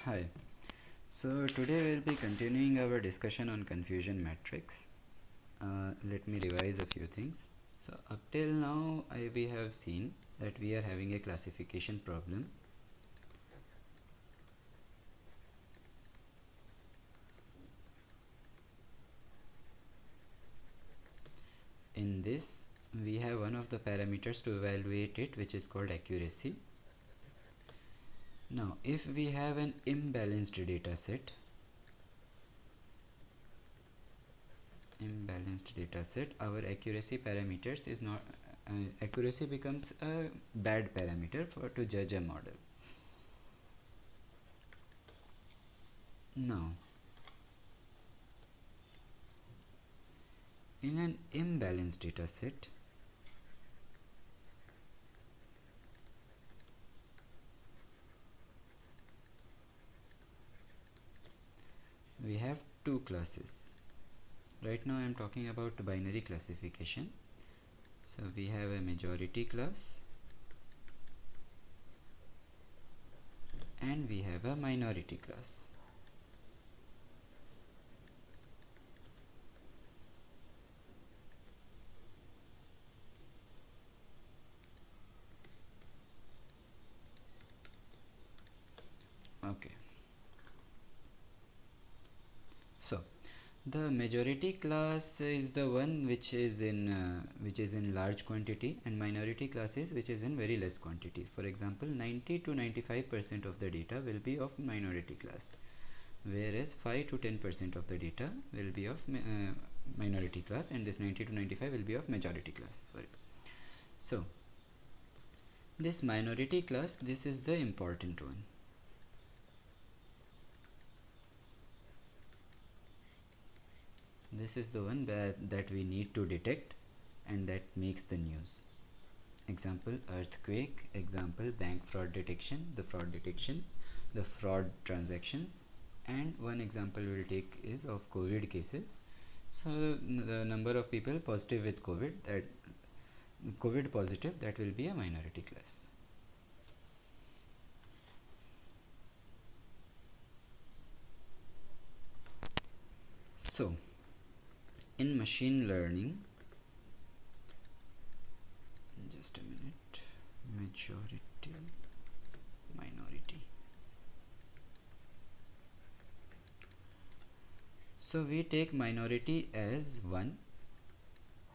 Hi. So today we'll be continuing our discussion on confusion matrix. Let me revise a few things. So up till now we have seen that we are having a classification problem. In this we have one of the parameters to evaluate it, which is called accuracy. Now if we have an imbalanced data set, our accuracy parameters is not accuracy becomes a bad parameter to judge a model. Now in an imbalanced data set, we have two classes. Right now I am talking about binary classification. So we have a majority class and we have a minority class. Okay. So the majority class is the one which is in large quantity, and minority classes which is in very less quantity. For example, 90 to 95% of the data will be of minority class, whereas 5 to 10% of the data will be of minority class, and this 90 to 95 will be of majority class. Sorry. So this minority class, this is the important one. This is the one that we need to detect and that makes the news. Example, earthquake. Example, bank fraud detection, the fraud transactions. And one example we'll take is of COVID cases. So the number of people positive with COVID positive, that will be a minority class. So in machine learning, just a minute, majority, minority. So we take minority as 1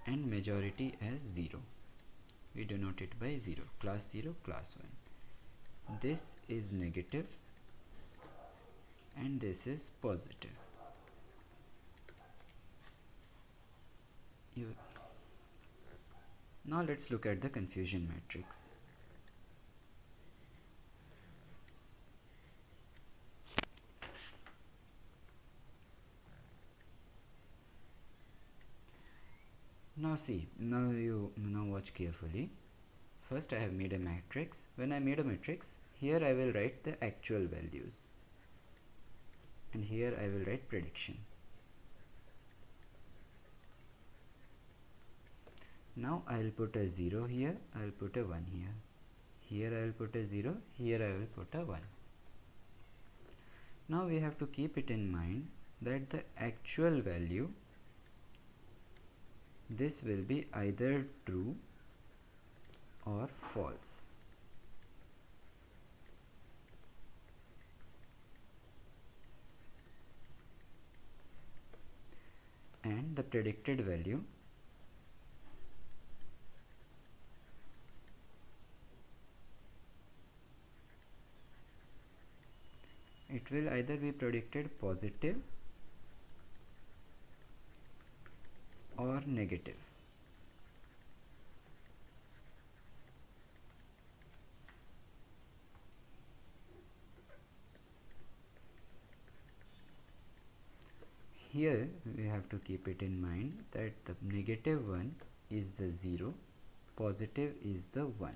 and majority as 0. We denote it by 0, class 0, class 1. This is negative and this is positive. Now let's look at the confusion matrix. Now watch carefully. First I have made a matrix. When I made a matrix, here I will write the actual values and here I will write prediction. Now I will put a 0 here, I will put a 1 here. Here I will put a 0, here I will put a 1. Now we have to keep it in mind that the actual value, this will be either true or false. And the predicted value, it will either be predicted positive or negative. Here we have to keep it in mind that the negative one is the 0, positive is the 1.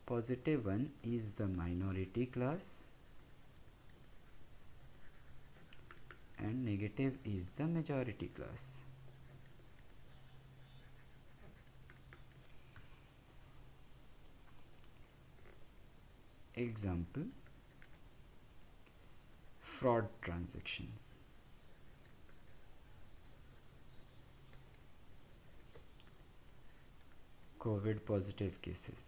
Positive one is the minority class and negative is the majority class. Example, fraud transactions. COVID positive cases.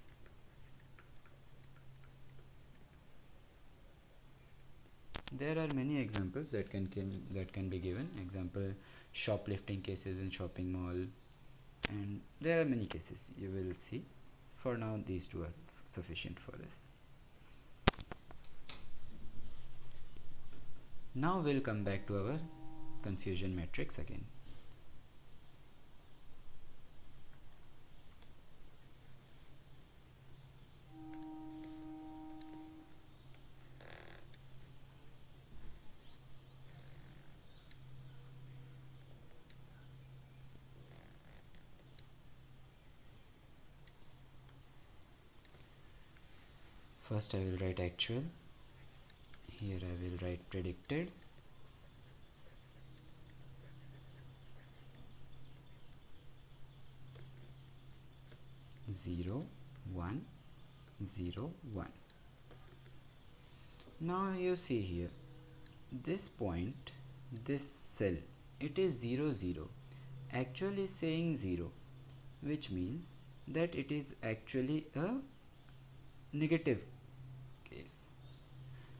There are many examples that can be given. Example, shoplifting cases in shopping mall, and there are many cases you will see. For now, these two are sufficient for us. Now we'll come back to our confusion matrix again. First I will write actual, here I will write predicted, zero, 1, 0, 1. Now you see here, this point, this cell, it is 0, 0. Actual is saying 0, which means that it is actually a negative case.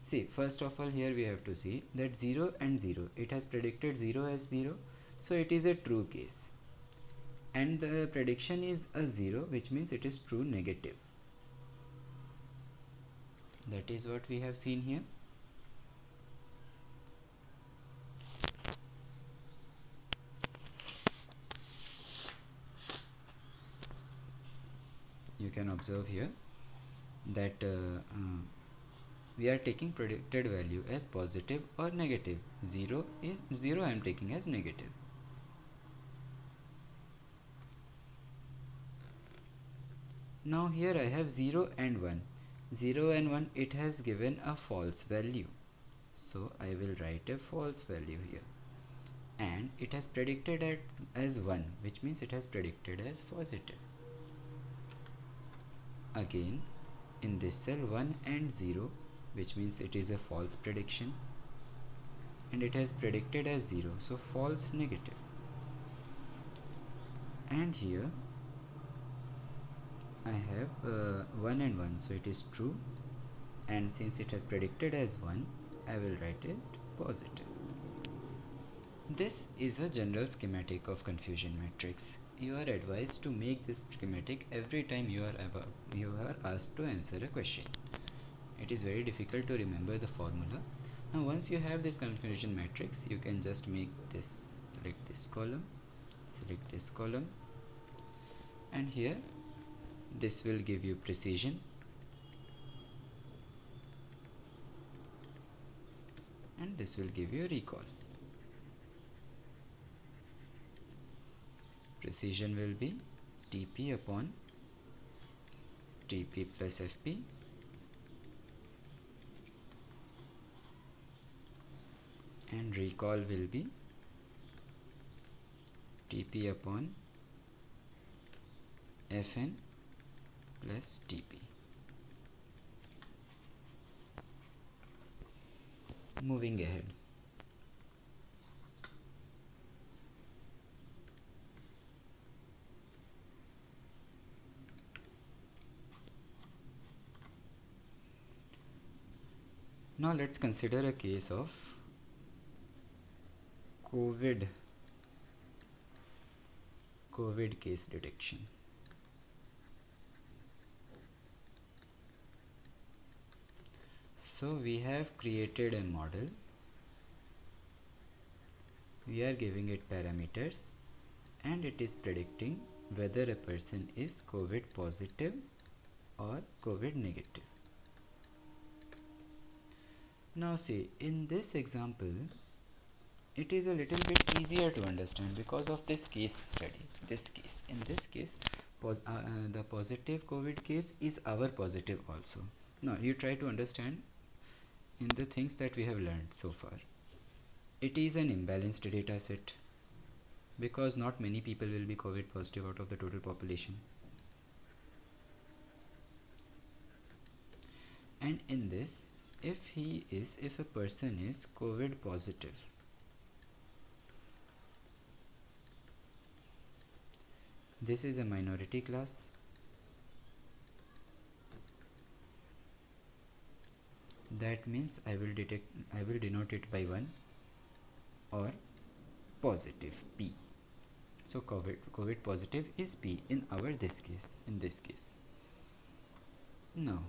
See, first of all, here we have to see that 0 and 0, it has predicted 0 as 0, so it is a true case, and the prediction is a 0, which means it is true negative. That is what we have seen here. You can observe here that we are taking predicted value as positive or negative. 0 is 0, I am taking as negative. Now here I have 0 and 1. 0 and 1, it has given a false value, so I will write a false value here, and it has predicted as 1, which means it has predicted as positive. Again, in this cell 1 and 0, which means it is a false prediction, and it has predicted as 0, so false negative. And here I have 1 and 1, so it is true, and since it has predicted as 1, I will write it positive. This is a general schematic of confusion matrix. You are advised to make this schematic every time you are asked to answer a question. It is very difficult to remember the formula. Now once you have this confusion matrix, you can just make this, select this column, and here this will give you precision, and this will give you recall. Precision will be TP upon TP plus FP, and recall will be TP upon Fn plus TP. Moving ahead. Now let's consider a case of COVID case detection. So we have created a model, we are giving it parameters, and it is predicting whether a person is COVID positive or COVID negative. Now see, in this example, it is a little bit easier to understand because of this case study. In this case, the positive COVID case is our positive also. Now you try to understand in the things that we have learned so far. It is an imbalanced data set because not many people will be COVID positive out of the total population. And in this, if a person is COVID positive, this is a minority class. That means I will denote it by 1 or positive P. So COVID positive is P in this case. Now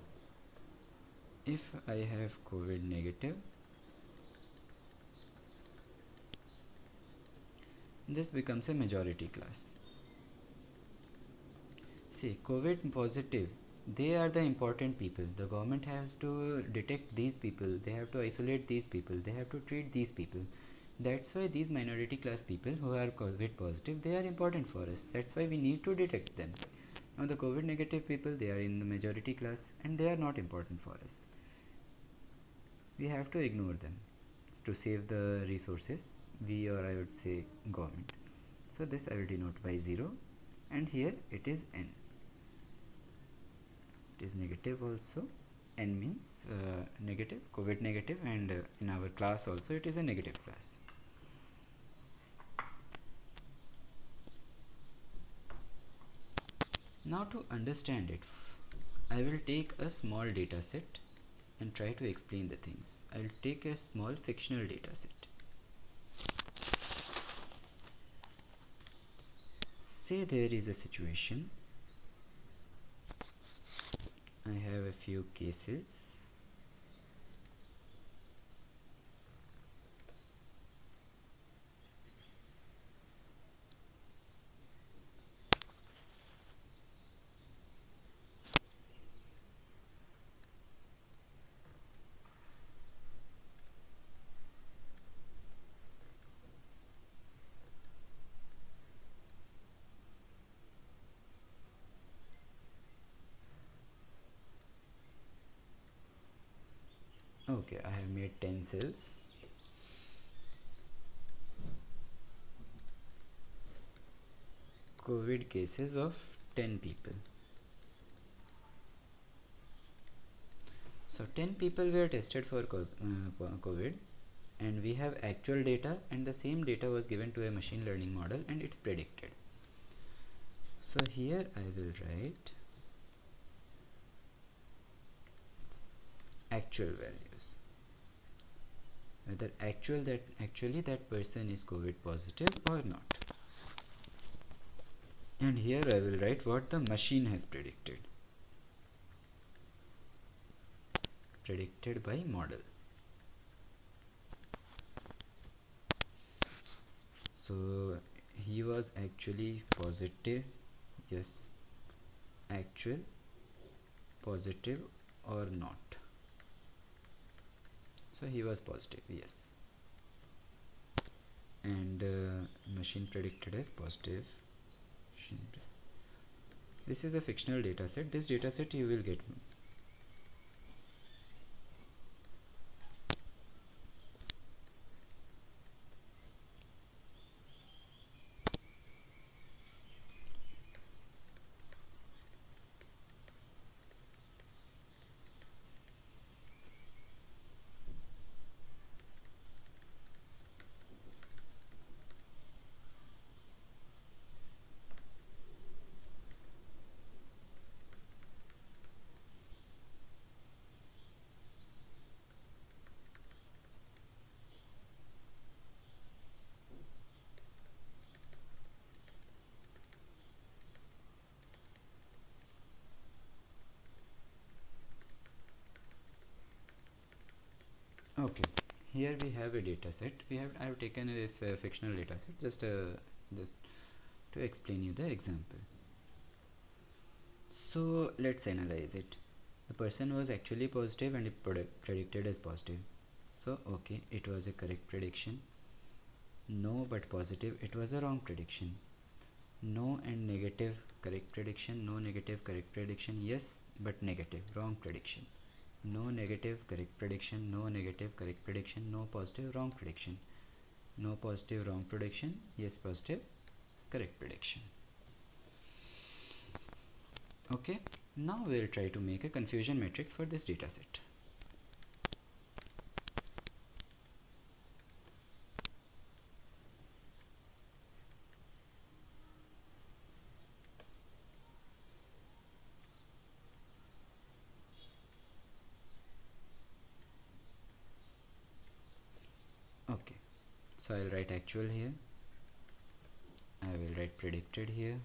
if I have COVID negative, this becomes a majority class. See, COVID positive, they are the important people. The government has to detect these people, they have to isolate these people, they have to treat these people. That's why these minority class people who are COVID positive, they are important for us. That's why we need to detect them. Now the COVID negative people, they are in the majority class and they are not important for us. We have to ignore them to save the resources, we, or I would say government. So this I will denote by 0, and here it is n. It is negative also. N means negative, COVID negative, and in our class also it is a negative class. Now to understand it, I will take a small data set and try to explain the things. I will take a small fictional data set. Say there is a situation. I have a few cases. Okay, I have made 10 cells. COVID cases of 10 people. So 10 people were tested for COVID, and we have actual data, and the same data was given to a machine learning model and it predicted. So here I will write actual values, whether actually that person is COVID positive or not. And here I will write what the machine has predicted by model. So he was actually positive, yes, actual, positive or not. So he was positive, yes, and machine predicted as positive. This is a fictional data set. This data set you will get. Okay, here we have a data set. I have taken this fictional data set just to explain you the example. So let's analyze it. The person was actually positive and it predicted as positive. So okay, it was a correct prediction. No but positive, it was a wrong prediction. No and negative, correct prediction. No negative, correct prediction. Yes but negative, wrong prediction. No negative, correct prediction. No negative, correct prediction. No positive, wrong prediction. No positive, wrong prediction. Yes positive, correct prediction. Okay, now we'll try to make a confusion matrix for this data set. Okay, so I'll write actual here, I will write predicted here,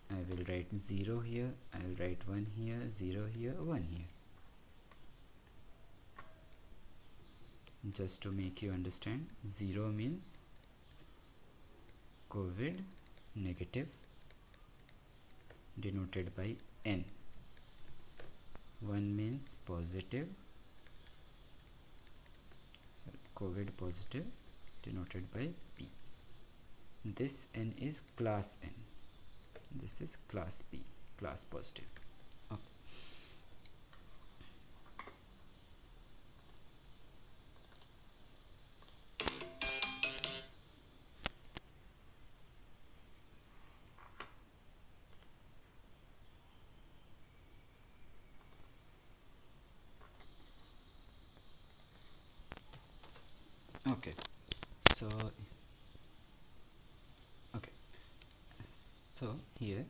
I will write 0 here, I will write 1 here, 0 here, 1 here, just to make you understand. 0 means COVID negative denoted by N. 1 means positive, COVID positive denoted by P. This N is class N. This is class P, class positive. Okay. Okay, so okay, so here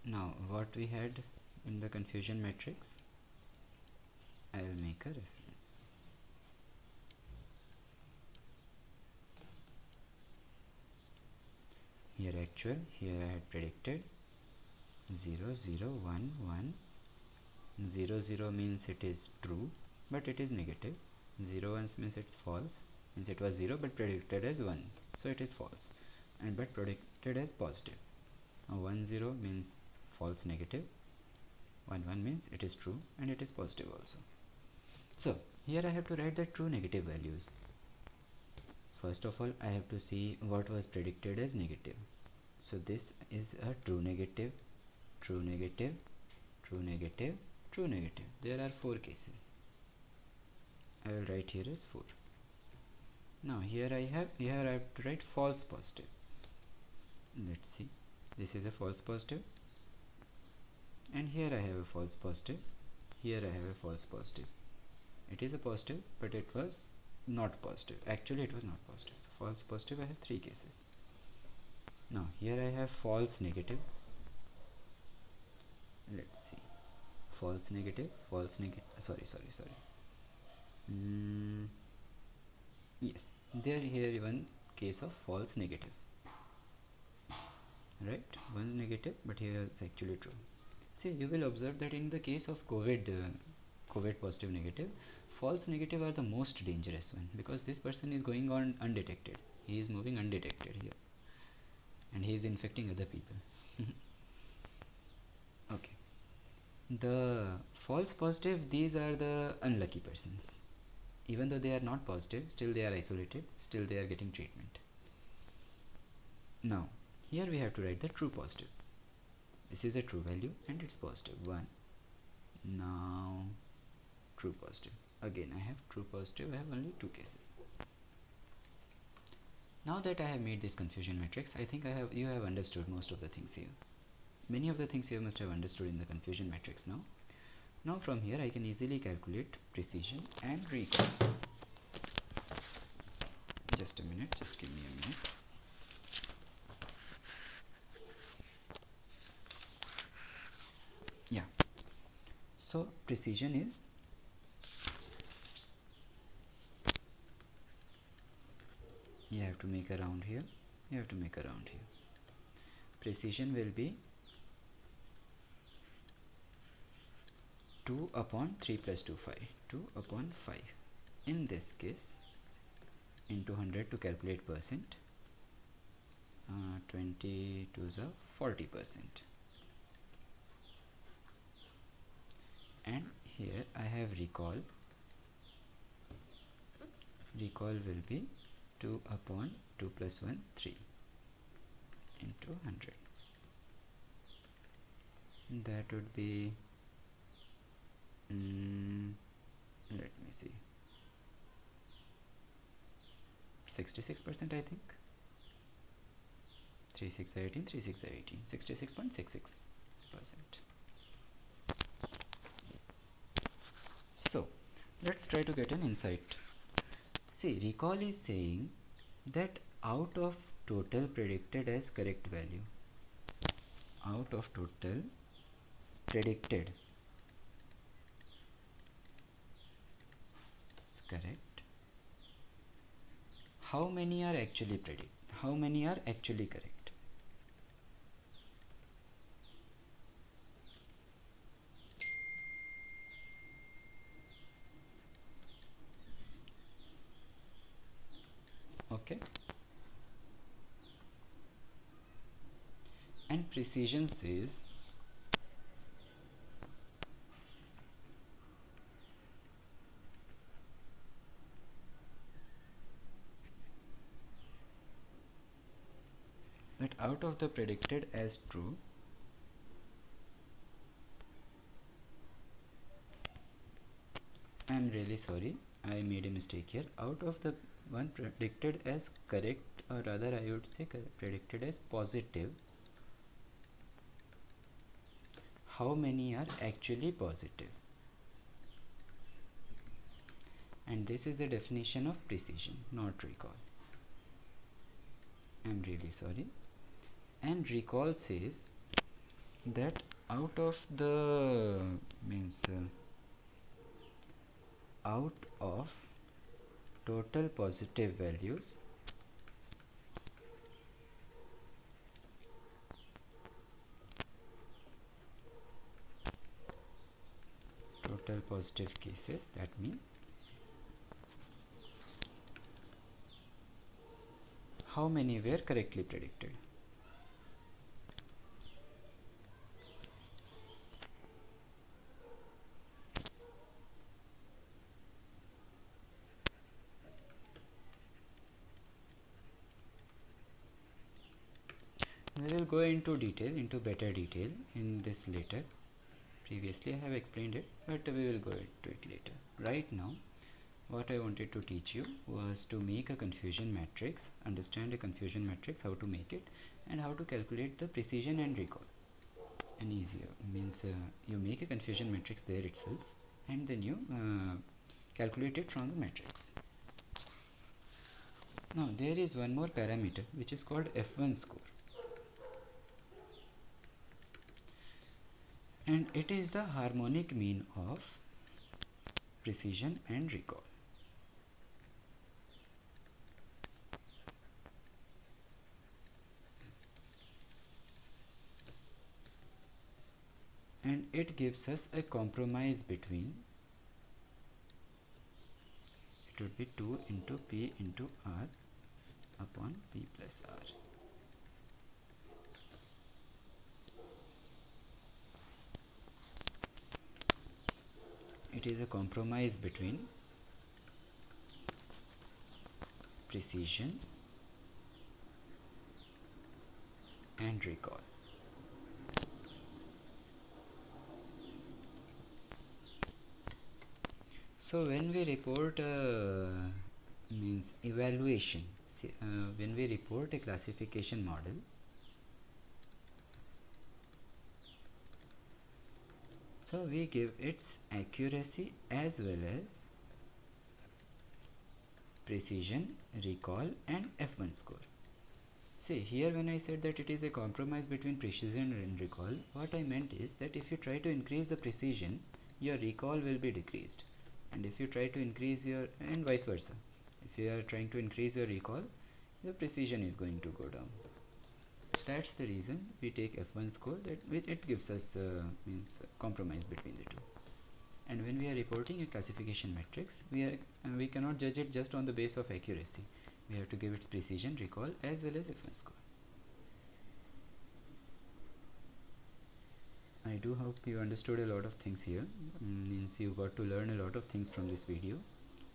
now what we had in the confusion matrix, I will make a reference. Here actual, here I had predicted 0 0 1 1. 0 0 means it is true but it is negative. 0 1 means it's false, means it was 0 but predicted as 1, so it is false, and but predicted as positive. 1 0 means false negative, 1 1 means it is true and it is positive also. So here I have to write the true negative values. First of all, I have to see what was predicted as negative. So this is a true negative, true negative, true negative, true negative. There are 4 cases. I will write here as 4. Now here I have to write false positive. Let's see. This is a false positive, and here I have a false positive. Here I have a false positive. It is a positive, but it was not positive. Actually, it was not positive. So false positive, I have 3 cases. Now here I have false negative. Let's see. False negative, false negative. Sorry. Yes, there here one case of false negative. Right, one negative, but here it's actually true. See, you will observe that in the case of COVID positive negative, false negative are the most dangerous one, because this person is going on undetected. He is moving undetected here, and he is infecting other people. Okay, the false positive, these are the unlucky persons. Even though they are not positive, still they are isolated, still they are getting treatment. Now here we have to write the true positive. This is a true value and it's positive 1. Now true positive, again I have true positive, I have only 2 cases. Now that I have made this confusion matrix, I think you have understood most of the things here. Many of the things you must have understood in the confusion matrix now. Now from here I can easily calculate precision and recall. Just a minute, just give me a minute. Yeah, so precision is you have to make a round here, you have to make a round here. Precision will be 2 upon 3 plus 2 5, 2 upon 5. In this case, into 100 to calculate percent, 20 to the 40%. And here I have recall. Recall will be 2 upon 2 plus 1, 3 into 100. That would be, let me see, 66% I think. 3 6 are 18, 3 6 are 18, 66.66%. So let's try to get an insight. See, recall is saying that out of total predicted as correct value, out of total predicted correct? How many are actually correct? Okay. And precision says that out of the predicted as true, I'm really sorry, I made a mistake here. Out of the one predicted as correct, or rather I would say predicted as positive, how many are actually positive? And this is the definition of precision, not recall. I'm really sorry. And recall says that out of the out of total positive values, total positive cases, that means how many were correctly predicted. We will go into better detail in this later. Previously I have explained it, but we will go into it later. Right now, what I wanted to teach you was to make a confusion matrix, understand a confusion matrix, how to make it, and how to calculate the precision and recall. And easier means you make a confusion matrix there itself, and then you calculate it from the matrix. Now there is one more parameter which is called F1 score, and it is the harmonic mean of precision and recall. And it gives us a compromise between, it would be 2 into P into R upon P plus R. It is a compromise between precision and recall. So when we report evaluation, when we report a classification model, so we give its accuracy as well as precision, recall, and F1 score. See, here when I said that it is a compromise between precision and recall, what I meant is that if you try to increase the precision, your recall will be decreased, and if you try to increase your, and vice versa, if you are trying to increase your recall, the precision is going to go down. That's the reason we take F1 score, that which it gives us compromise between the two. And when we are reporting a classification matrix, we cannot judge it just on the base of accuracy. We have to give its precision, recall, as well as F1 score. I do hope you understood a lot of things here. Means you got to learn a lot of things from this video.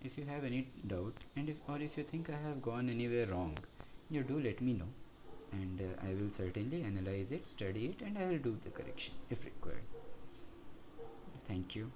If you have any doubt, and if you think I have gone anywhere wrong, you do let me know, and I will certainly analyze it, study it, and I will do the correction if required. Thank you.